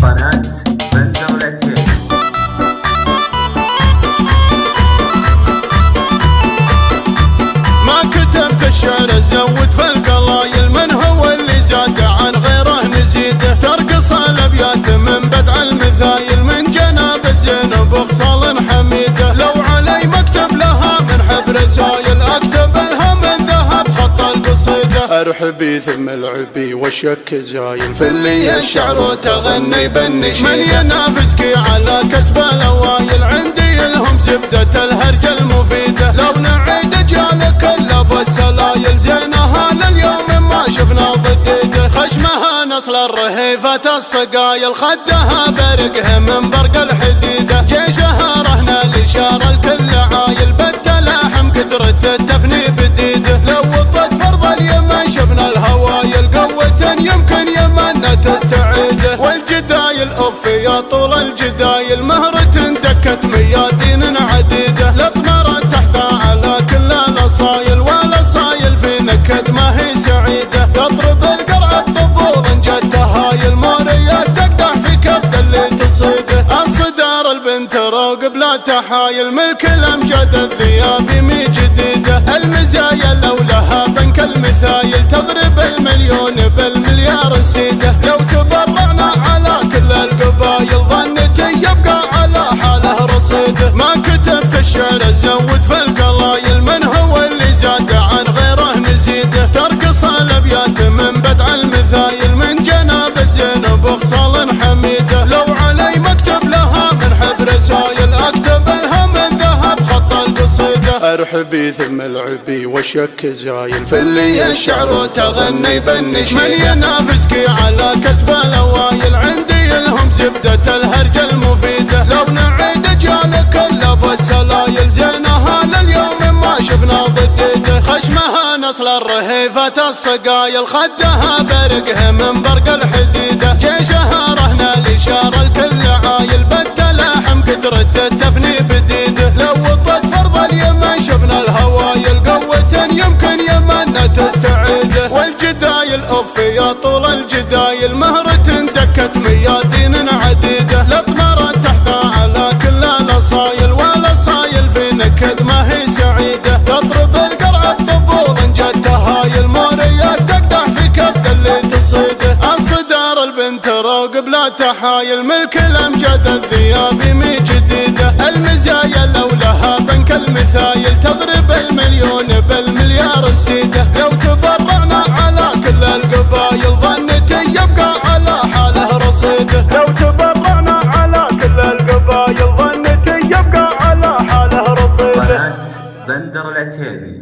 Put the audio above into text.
قناة بندولتين. ما كتبت الشعر زود في القلايل، من هو اللي زاد عن غيره نزيده؟ ترقص الابيات من بدع المثايل، من جناب الزينب وخصال حميده. لو علي مكتب لها من حبر سايل، اكتب لها من ذهب خط القصيده. ارحبي ثم العبي والشك زايل، في اللي الشعر وتغني بالنشيد. من ينافسك على كسب الاوايل، عندي لهم زبده الهرج المفيده. لو نعيد اجيالك السلايل، زينها لليوم ما شفنا ضديده. خشمها نصل الرهيفة الصقايل، خدها برقها من برق الحديدة. جيشها رهن الاشاره الكل عايل، بالتلاحم قدرة التفني بديده. لو وطت فرض اليمن شفنا الهوايل، قوة يمكن يمنا تستعيده. والجدايل اوف يا طول الجدايل، مهرة دكت ميادين عديده. الاطمرة تحثى على كل الاصايل، نكد ما هي سعيدة. تطرب القرع الطبول ان جت هايل، موريات تقدح في كبد اللي تصيده. الصدار البنت روق بلا تحايل، ملك الامجاد الثياب مي جديدة. المزايا لو لها بنك المثايل، تضرب المليون بالمليار سيدة. لو تبرعنا على كل القبايل، ظنتي يبقى على حاله رصيده. ما كتبت الشعر زود في القلايل، من هو اللي زاد عن غيره نزيده؟ ترقص الابيات من بدع المثايل، من جناب الزينب وخصال حميده. لو علي مكتب لها من حبر سايل، اكتب لها من ذهب خط القصيده. ارحبي ثم العبي والشك زايل، في اللي الشعر وتغني بالنشيد. من ينافسك على كسب الاوايل، عندي لهم زبده الهرج المفيده. لو نعيد اجيالك السلايل، زينها لليوم ما شفنا ضديده. خشمها نصل الرهيفة الصقايل، خدها برقها من برق الحديدة. جيشها رهن الاشاره الكل عايل، بالتلاحم قدرة التفني بديده. لو وطت فرض اليمن شفنا الهوايل، قوة يمكن يمنا تستعيده. والجدايل اوف يا طول الجدايل، مهرة دكت ميادين عديده. الاطمرة تحثى على كل الاصايل، والاصايل في نكد ما هي سعيده. تطرب القرع الطبول ان جت هايل، موريات تقدح في كبد اللي تصيده. الصدار البنت روق بلا تحايل، ملك الامجاد الثياب مي جديده. المزايا لو لها بنك المثايل، تضرب المليون بالمليار سيده. لو تبرعنا على كل القبايل، ظنتي يبقى على حاله رصيده. لو تبرعنا على كل القبايل، ظنتي يبقى على حاله رصيده. قناة بندولتين.